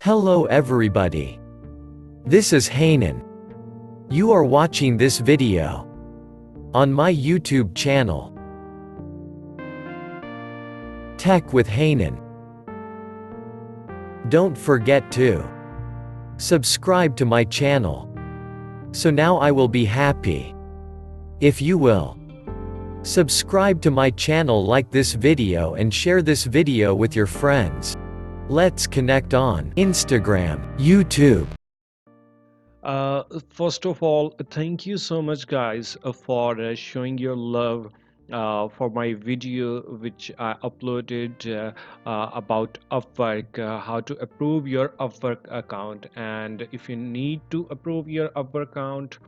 Hello everybody. This is Hanan. You are watching this video on my YouTube channel, Tech with Hanan. Don't forget to subscribe to my channel. So now I will be happy if you will subscribe to my channel, like this video and share this video with your friends. Let's connect on Instagram, YouTube. First of all, thank you so much, guys, for showing your love for my video, which I uploaded about Upwork, how to approve your Upwork account. And if you need to approve your Upwork account,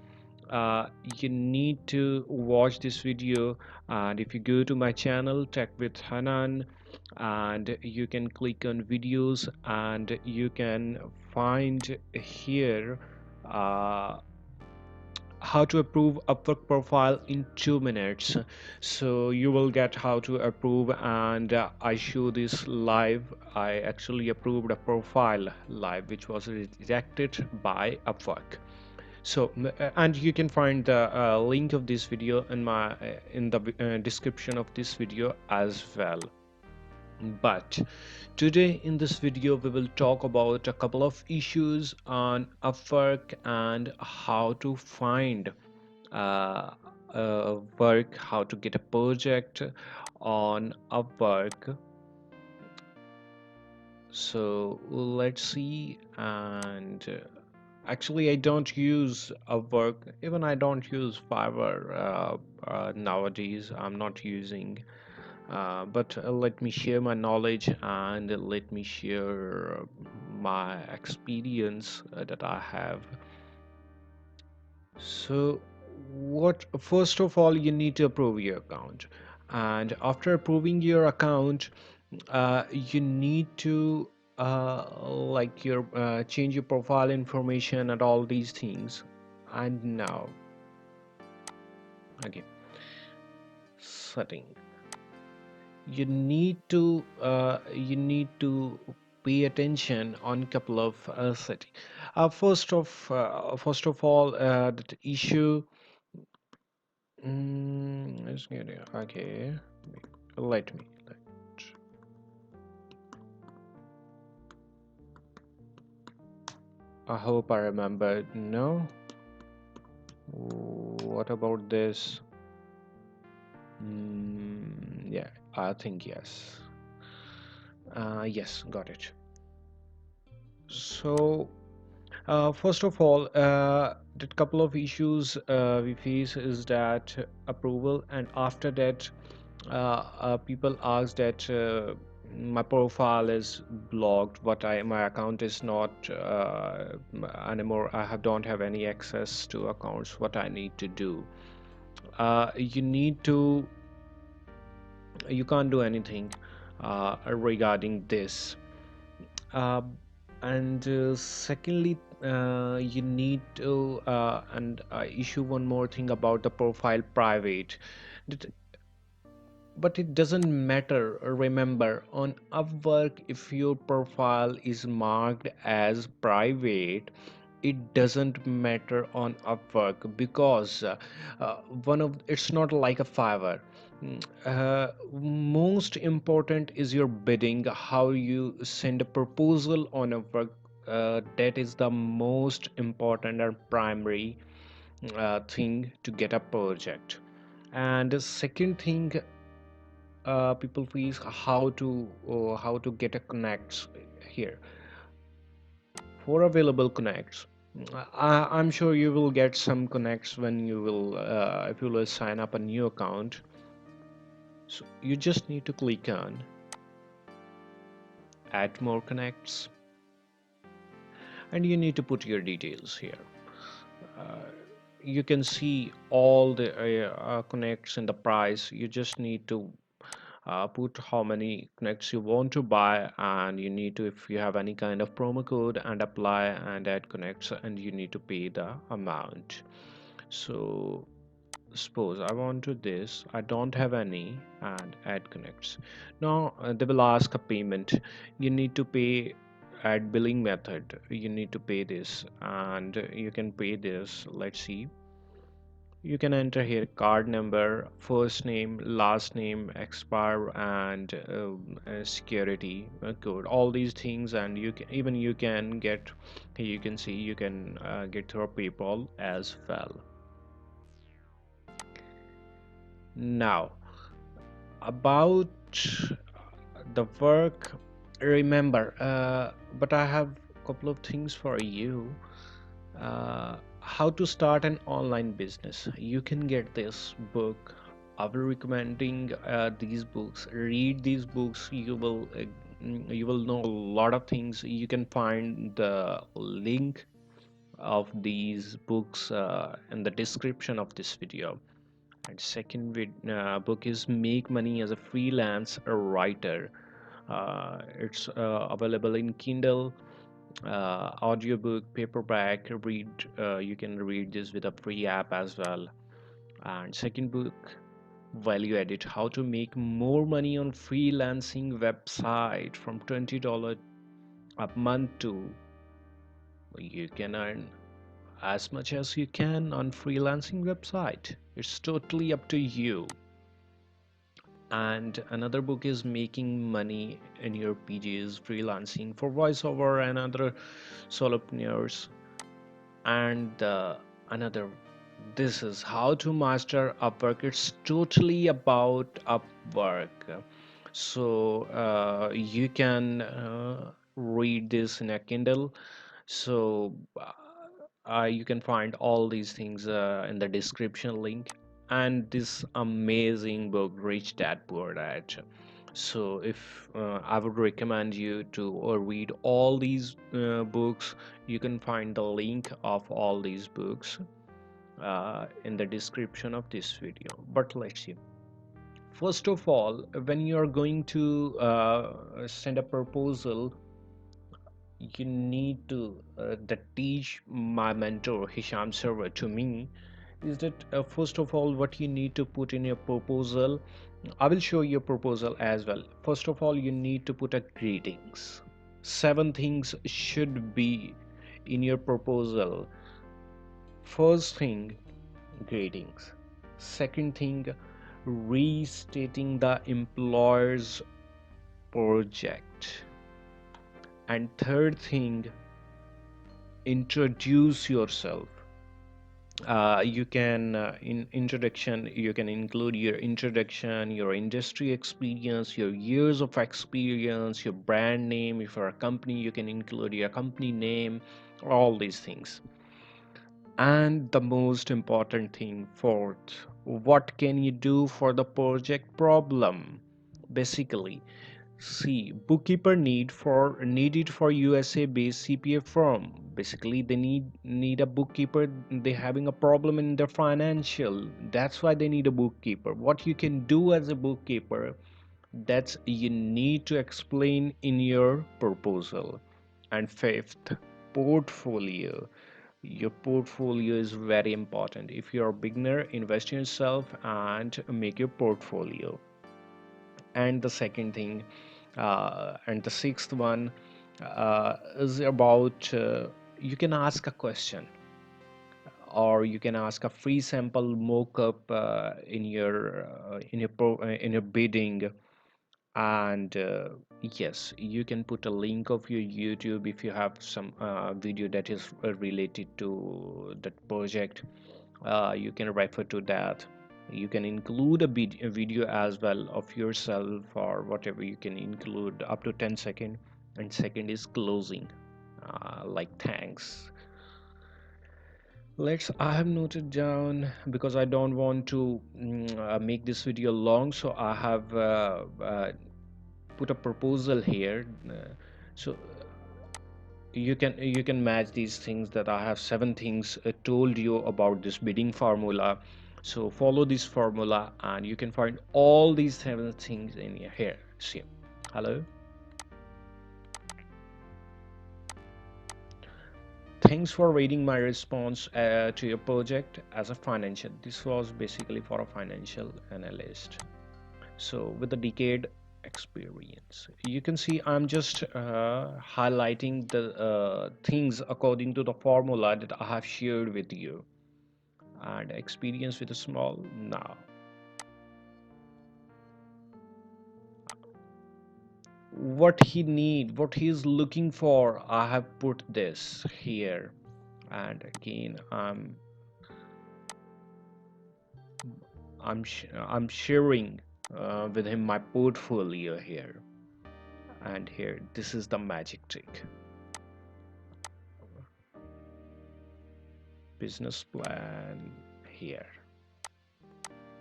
you need to watch this video. And if you go to my channel, Tech with Hanan, and you can click on videos, and you can find here uh, how to approve Upwork profile in 2 minutes. So you will get how to approve, and I show this live. I actually approved a profile live which was rejected by Upwork. So and you can find the link of this video in my in the description of this video as well. But today in this video we will talk about a couple of issues on Upwork and how to find work, how to get a project on Upwork. So let's see. And actually I don't use Upwork, even I don't use Fiverr nowadays. I'm not using but let me share my knowledge, and let me share my experience that I have. So what first of all, you need to approve your account, and after approving your account, you need to like your change your profile information and all these things. And now, okay, setting, you need to pay attention on couple of settings. First of all, the issue. Let's get it. Okay, let I hope I remember. No, what about this? Yeah, I think yes. Yes, got it. So first of all, the couple of issues we face is that approval, and after that, people ask that my profile is blocked, but my account is not anymore. I don't have any access to accounts. What I need to do? You need to. You can't do anything regarding this. uh, and secondly, you need to and issue one more thing about the profile private. That- but it doesn't matter, remember, on Upwork, if your profile is marked as private, it doesn't matter on Upwork, because one of it's not like a Fiverr. Most important is your bidding, how you send a proposal on Upwork. That is the most important and primary thing to get a project. And the second thing, people face how to get a connects here. For available connects, I'm sure you will get some connects when you will if you will sign up a new account. So you just need to click on add more connects, and you need to put your details here. uh, you can see all the connects and the price. You just need to put how many connects you want to buy, and you need to, if you have any kind of promo code, and apply and add connects, and you need to pay the amount. So suppose I want to this, I don't have any, and add connects. Now they will ask a payment. You need to pay add billing method. You need to pay this, and you can pay this. Let's see. You can enter here card number, first name, last name, expire, and security code. All these things, and you can get. You can see you can get through PayPal as well. Now about the work, remember. But I have a couple of things for you. How to start an online business. You can get this book. I will recommending these books. Read these books. You will know a lot of things. You can find the link of these books in the description of this video. And second book is Make Money as a Freelance Writer. It's available in Kindle, audiobook, paperback. You can read this with a free app as well. And second book, Value Edit: How to Make More Money on Freelancing Website from $20 a month to you can earn as much as you can on freelancing website. It's totally up to you. And another book is Making Money in Your PGs Freelancing for voiceover and other solopreneurs. And another, this is How to Master Upwork. It's totally about Upwork. So you can read this in a Kindle. So you can find all these things in the description link. And this amazing book, Rich Dad Poor Dad. So if I would recommend you to read all these books. You can find the link of all these books in the description of this video. But let's see. First of all, when you are going to send a proposal, you need to that teach my mentor Hisham Server to me is that first of all, what you need to put in your proposal. I will show you a proposal as well. First of all, you need to put a greetings. 7 things should be in your proposal. First thing, greetings. Second thing, restating the employer's project. And third thing, introduce yourself. You can in introduction you can include your introduction, your industry experience, your years of experience, your brand name. If you're a company, you can include your company name, all these things. And the most important thing, fourth, what can you do for the project problem? Basically, see, bookkeeper needed for USA based CPA firm. Basically, they need a bookkeeper. They having a problem in their financial. That's why they need a bookkeeper. What you can do as a bookkeeper, that's you need to explain in your proposal. And fifth, portfolio. Your portfolio is very important. If you're a beginner, invest in yourself and make your portfolio. And the second thing, and the sixth one is about you can ask a question, or you can ask a free sample mock-up in your bidding. And yes, you can put a link of your YouTube if you have some video that is related to that project. You can refer to that. You can include a video as well of yourself or whatever. You can include up to 10 second. And second is closing, like thanks. I have noted down because I don't want to make this video long, so I have put a proposal here. So you can match these things that I have 7 things told you about this bidding formula. So follow this formula and you can find all these 7 things in here. See, hello, thanks for reading my response to your project as a financial. This was basically for a financial analyst. So with the decade experience. You can see I'm just highlighting the things according to the formula that I have shared with you. And experience with a small now. What he need, what he's looking for, I have put this here. And again, I'm sharing with him my portfolio here. And here, this is the magic trick. Business plan here.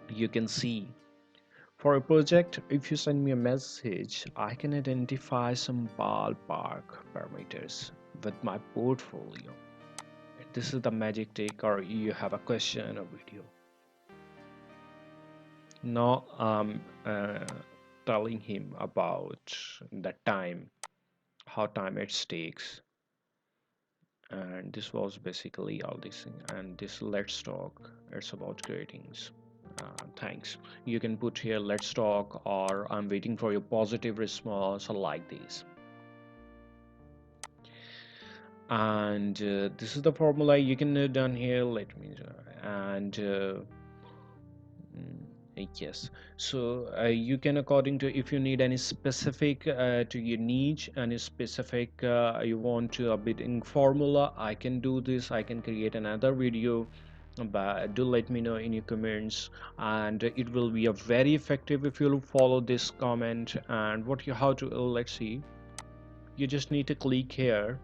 You can see for a project, if you send me a message, I can identify some ballpark parameters with my portfolio. This is the magic trick, or you have a question or video. Now I'm telling him about the time, how time it takes, and this was basically all this thing. And this let's talk, it's about greetings. Thanks. You can put here let's talk, or I'm waiting for your positive response, or like this. And this is the formula you can note down here. Let me and yes, so you can, according to, if you need any specific to your niche, any specific you want to a bidding formula, I can do this. I can create another video, but do let me know in your comments, and it will be a very effective if you follow this comment. And what you how to let's see, you just need to click here.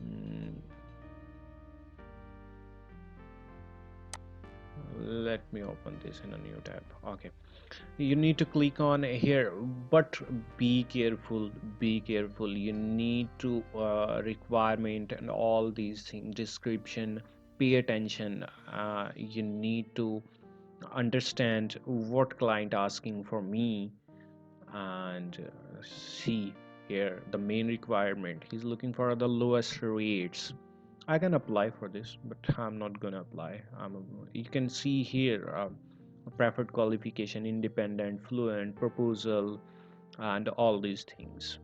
Mm, let me open this in a new tab. Okay, you need to click on here, but be careful, you need to requirement and all these things, description, pay attention. You need to understand what client asking for me. And see here the main requirement, he's looking for the lowest rates. I can apply for this, but I'm not gonna apply. You can see here preferred qualification, independent, fluent, proposal, and all these things.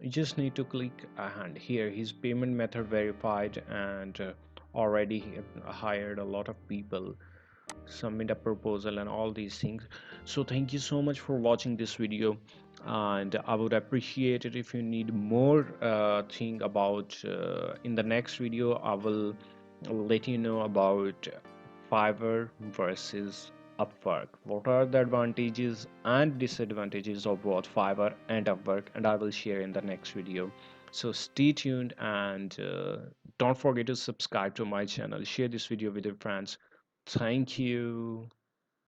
You just need to click and here his payment method verified, and already he hired a lot of people, submit a proposal, and all these things. So thank you so much for watching this video, and I would appreciate it if you need more thing about in the next video. I will let you know about Fiverr versus Upwork. What are the advantages and disadvantages of both Fiverr and Upwork, and I will share in the next video. So stay tuned, and don't forget to subscribe to my channel, share this video with your friends. Thank you.